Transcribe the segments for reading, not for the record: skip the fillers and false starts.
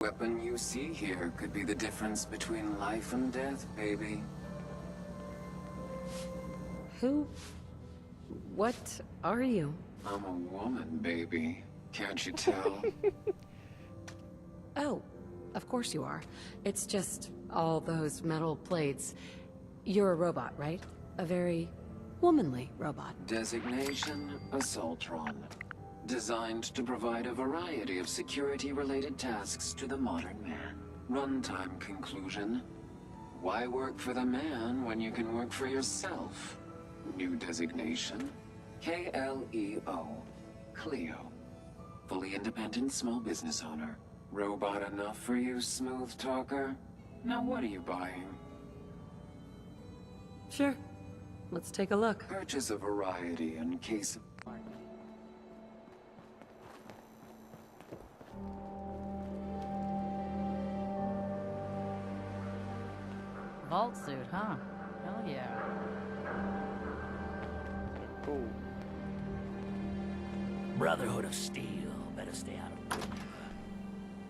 Weapon you see here could be the difference between life and death, baby. Who? What are you? I'm a woman, baby. Can't you tell? Oh, of course you are. It's just all those metal plates. You're a robot, right? A very womanly robot. Designation, Assaultron. Designed to provide a variety of security-related tasks to the modern man. Runtime conclusion. Why work for the man when you can work for yourself? New designation. KLEO. Cleo. Fully independent small business owner. Robot enough for you, smooth talker? Now what are you buying? Sure. Let's take a look. Purchase a variety in case of... Vault suit, huh? Hell yeah. Cool. Brotherhood of Steel. Better stay out of the way.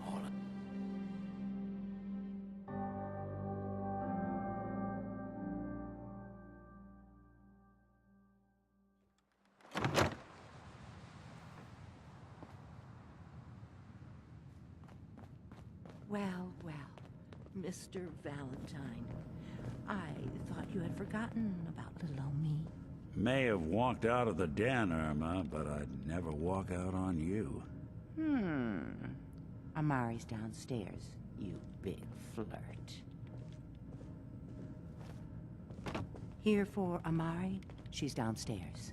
All of Well, well, Mr. Valentine. I thought you had forgotten about little old me. May have walked out of the den, Irma, but I'd never walk out on you. Amari's downstairs, you big flirt. Here for Amari? She's downstairs.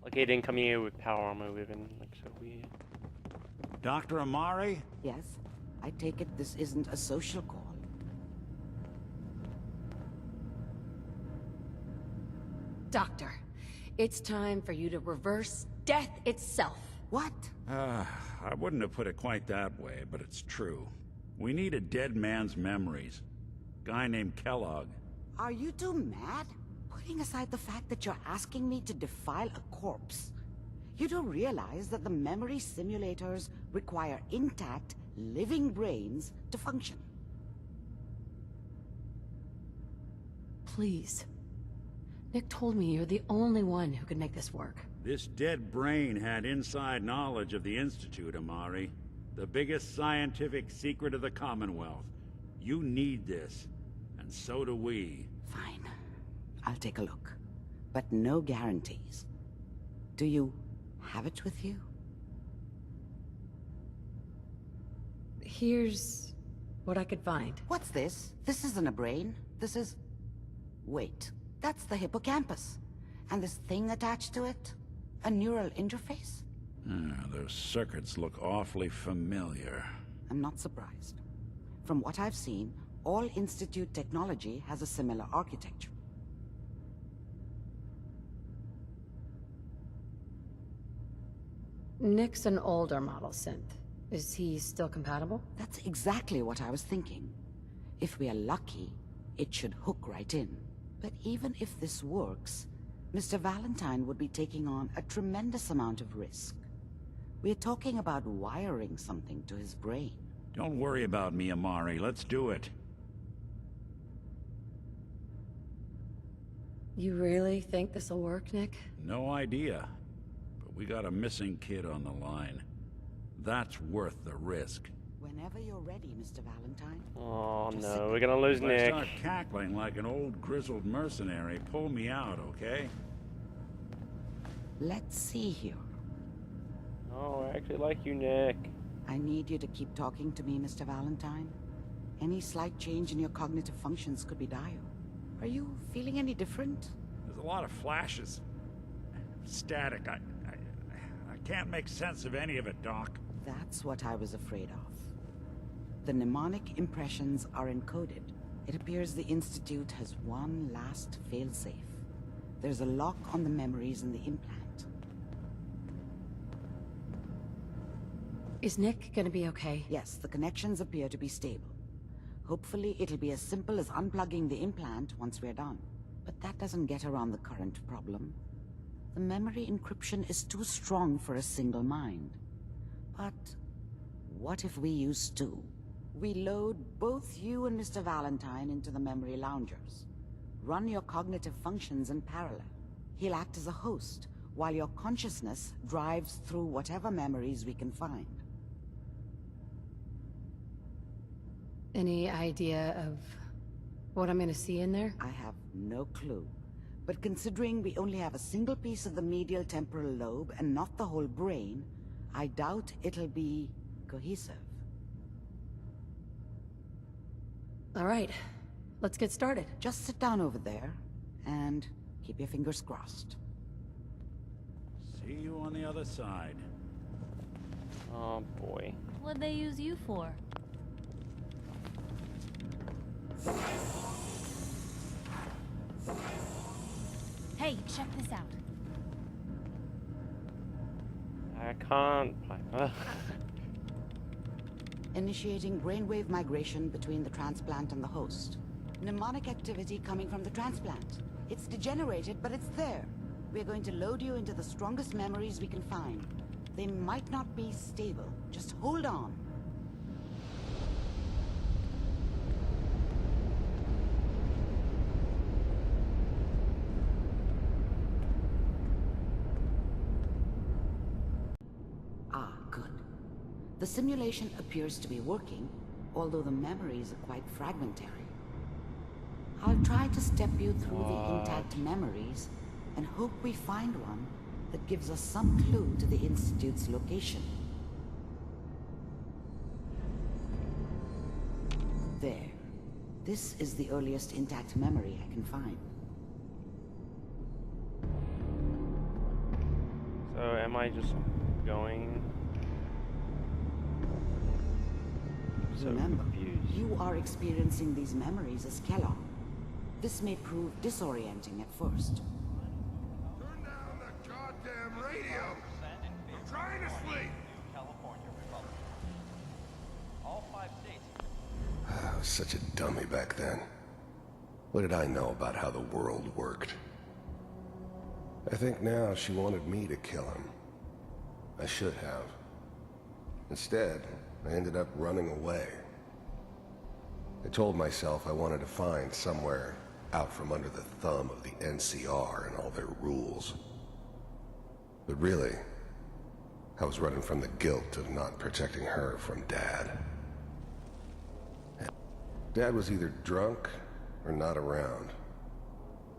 Like he didn't come here with power armor with him, like so weird. Dr. Amari? Yes? I take it this isn't a social call. Doctor, it's time for you to reverse death itself. What? I wouldn't have put it quite that way, but it's true. We need a dead man's memories. Guy named Kellogg. Are you two mad? Putting aside the fact that you're asking me to defile a corpse, you do realize that the memory simulators require intact, living brains to function. Please. Nick told me you're the only one who can make this work. This dead brain had inside knowledge of the Institute, Amari. The biggest scientific secret of the Commonwealth. You need this, and so do we. Fine. I'll take a look. But no guarantees. Do you have it with you? Here's what I could find. What's this? This isn't a brain. This is... Wait. That's the hippocampus. And this thing attached to it? A neural interface? Those circuits look awfully familiar. I'm not surprised. From what I've seen, all Institute technology has a similar architecture. Nick's an older model synth. Is he still compatible? That's exactly what I was thinking. If we are lucky, it should hook right in. But even if this works, Mr. Valentine would be taking on a tremendous amount of risk. We're talking about wiring something to his brain. Don't worry about me, Amari. Let's do it. You really think this'll work, Nick? No idea. But we got a missing kid on the line. That's worth the risk. Whenever you're ready, Mr. Valentine. Oh Just no, we're gonna lose If I Nick. start cackling like an old grizzled mercenary, pull me out, okay? Let's see here. Oh, I actually like you, Nick. I need you to keep talking to me, Mr. Valentine. Any slight change in your cognitive functions could be dire. Are you feeling any different? There's a lot of flashes. Static. I can't make sense of any of it, Doc. That's what I was afraid of. The mnemonic impressions are encoded. It appears the Institute has one last failsafe. There's a lock on the memories in the implant. Is Nick gonna be okay? Yes, the connections appear to be stable. Hopefully, it'll be as simple as unplugging the implant once we're done. But that doesn't get around the current problem. The memory encryption is too strong for a single mind. But what if we use two? We load both you and Mr. Valentine into the memory loungers. Run your cognitive functions in parallel. He'll act as a host, while your consciousness drives through whatever memories we can find. Any idea of what I'm gonna see in there? I have no clue. But considering we only have a single piece of the medial temporal lobe and not the whole brain, I doubt it'll be cohesive. All right, let's get started. Just sit down over there and keep your fingers crossed. See you on the other side. Oh boy. What'd they use you for? Hey, check this out. I can't. Initiating brainwave migration between the transplant and the host. Mnemonic activity coming from the transplant. It's degenerated, but it's there. We're going to load you into the strongest memories we can find. They might not be stable. Just hold on. Ah, good. The simulation appears to be working, although the memories are quite fragmentary. I'll try to step you through the intact memories and hope we find one that gives us some clue to the Institute's location. There. This is the earliest intact memory I can find. So am I just going? So Remember, confused. you are experiencing these memories as Kellogg. This may prove disorienting at first. Turn down the goddamn radio! I'm trying to sleep! I was such a dummy back then. What did I know about how the world worked? I think now she wanted me to kill him. I should have. Instead, I ended up running away. I told myself I wanted to find somewhere out from under the thumb of the NCR and all their rules. But really, I was running from the guilt of not protecting her from Dad. Dad was either drunk or not around.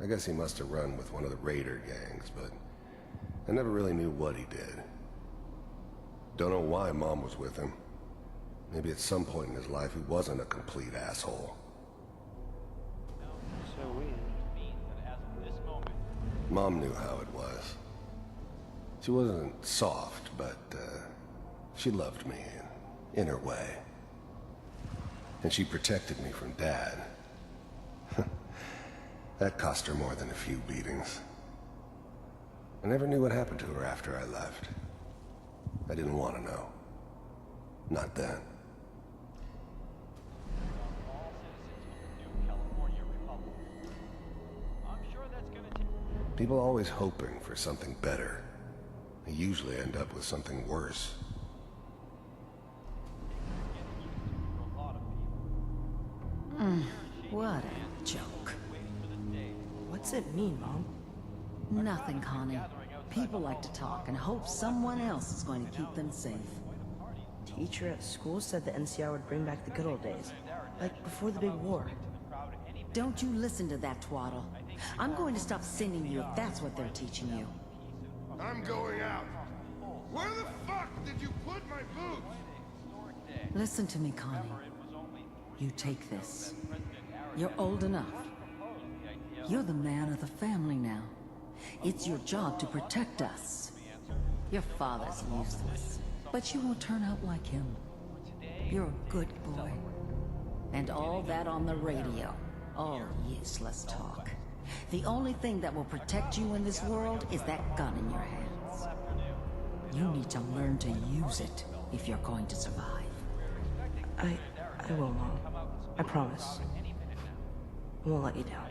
I guess he must have run with one of the raider gangs, but I never really knew what he did. Don't know why Mom was with him. Maybe at some point in his life he wasn't a complete asshole. So weird. Mom knew how it was. She wasn't soft, but she loved me in her way. And she protected me from Dad. That cost her more than a few beatings. I never knew what happened to her after I left. I didn't want to know. Not then. People always hoping for something better. They usually end up with something worse. What a joke. What's it mean, Mom? Nothing, Connie. People like to talk and hope someone else is going to keep them safe. Teacher at school said the NCR would bring back the good old days. Like before the big war. Don't you listen to that twaddle. I'm going to stop sending you if that's what they're teaching you. I'm going out. Where the fuck did you put my boots? Listen to me, Connie. You take this. You're old enough. You're the man of the family now. It's your job to protect us. Your father's useless, but you won't turn out like him. You're a good boy. And all that on the radio, all useless talk. The only thing that will protect you in this world is that gun in your hands. You need to learn to use it. if you're going to survive. I will, Mom. I promise. I won't let you down.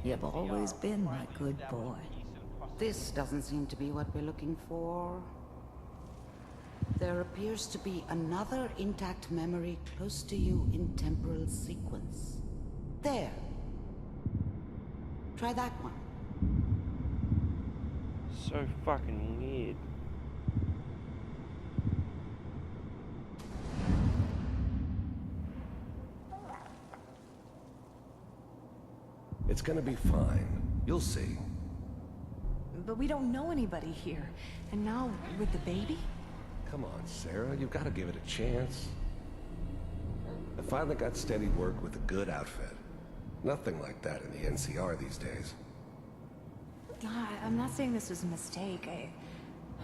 You've always been my good boy. This doesn't seem to be what we're looking for. There appears to be another intact memory close to you in temporal sequence. There. Try that one. So fucking weird. It's gonna be fine. You'll see. But we don't know anybody here. And now, with the baby? Come on, Sarah, you've got to give it a chance. I finally got steady work with a good outfit. Nothing like that in the NCR these days. I'm not saying this was a mistake.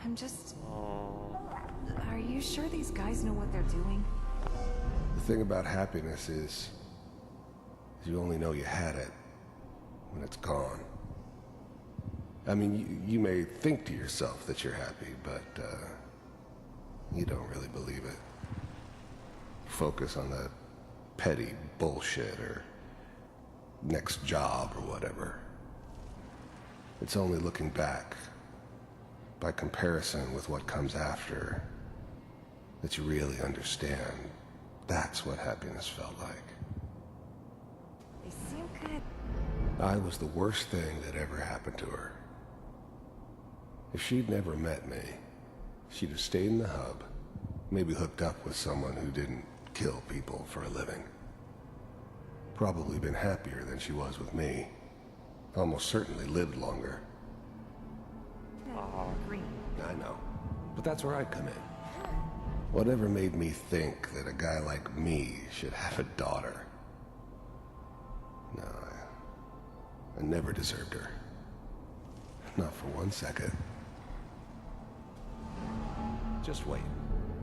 I'm just... Are you sure these guys know what they're doing? The thing about happiness is you only know you had it when it's gone. I mean, you may think to yourself that you're happy, but you don't really believe it. Focus on that petty bullshit or next job or whatever. It's only looking back, by comparison with what comes after, that you really understand. That's what happiness felt like. They seem good. I was the worst thing that ever happened to her. If she'd never met me, she'd have stayed in the hub, maybe hooked up with someone who didn't kill people for a living. Probably been happier than she was with me. Almost certainly lived longer. I know, but that's where I come in. Whatever made me think that a guy like me should have a daughter? No, I never deserved her. Not for 1 second. Just wait.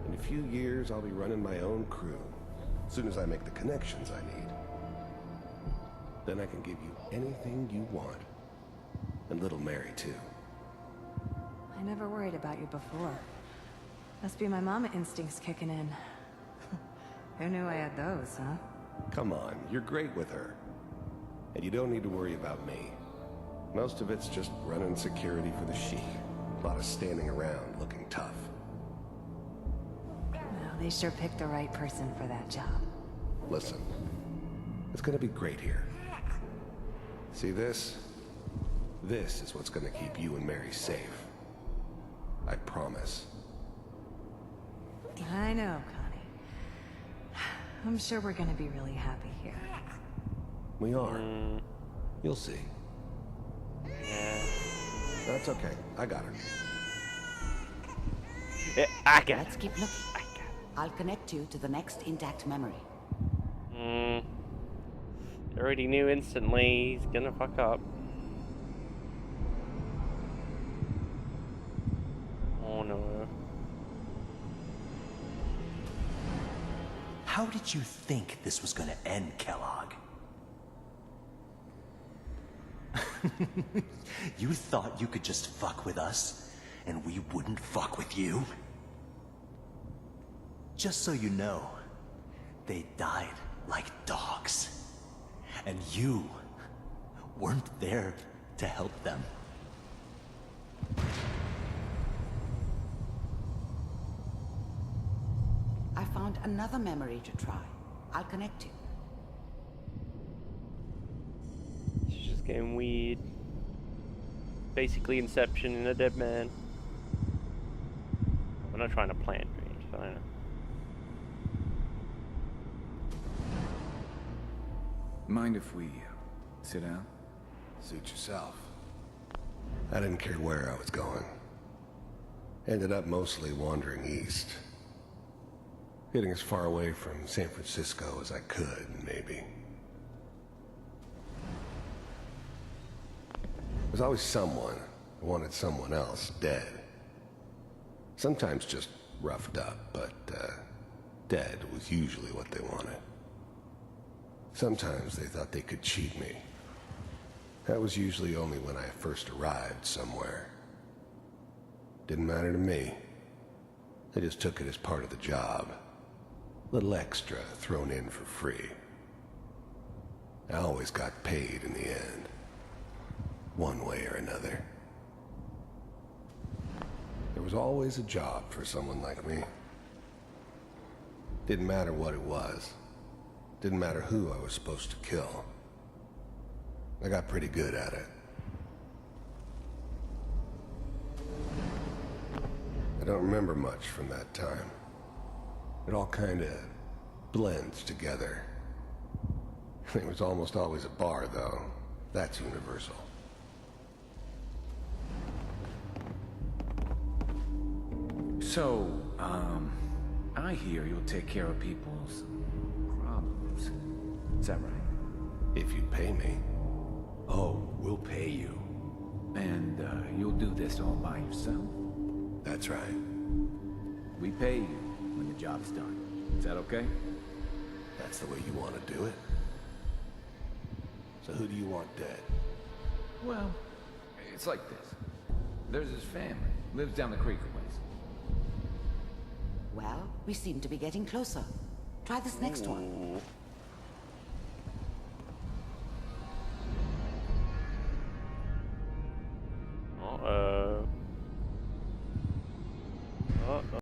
In a few years, I'll be running my own crew. As soon as I make the connections I need. Then I can give you anything you want. And little Mary, too. I never worried about you before. Must be my mama instincts kicking in. Who knew I had those, huh? Come on, you're great with her. And you don't need to worry about me. Most of it's just running security for the Sheik. A lot of standing around looking tough. Well, they sure picked the right person for that job. Listen, it's gonna be great here. See this? This is what's gonna keep you and Mary safe. I promise. I know, Connie. I'm sure we're gonna be really happy here. We are. You'll see. That's okay. I got her. Yeah, I got Let's keep looking. I'll connect you to the next intact memory. Already knew instantly he's gonna fuck up. Oh no. How did you think this was gonna end, Kellogg? You thought you could just fuck with us, and we wouldn't fuck with you? Just so you know, they died like dogs. And you weren't there to help them. I found another memory to try. I'll connect you. It's just getting weird. Basically Inception in a dead man. I'm not trying to plant dreams, but I know. Mind if we sit down? Suit yourself. I didn't care where I was going. Ended up mostly wandering east. Getting as far away from San Francisco as I could, maybe. There's always someone who wanted someone else dead. Sometimes just roughed up, but dead was usually what they wanted. Sometimes they thought they could cheat me. That was usually only when I first arrived somewhere. Didn't matter to me. I just took it as part of the job. Little extra thrown in for free. I always got paid in the end. One way or another. There was always a job for someone like me. Didn't matter what it was. Didn't matter who I was supposed to kill. I got pretty good at it. I don't remember much from that time. It all kinda blends together. It was almost always a bar, though. That's universal. So, I hear you'll take care of people's problems. Is that right? If you pay me. Oh, we'll pay you. And, you'll do this all by yourself? That's right. We pay you when the job's done. Is that okay? That's the way you want to do it. So who do you want dead? Well, it's like this. There's his family. Lives down the creek a ways. Well, we seem to be getting closer. Try this next one.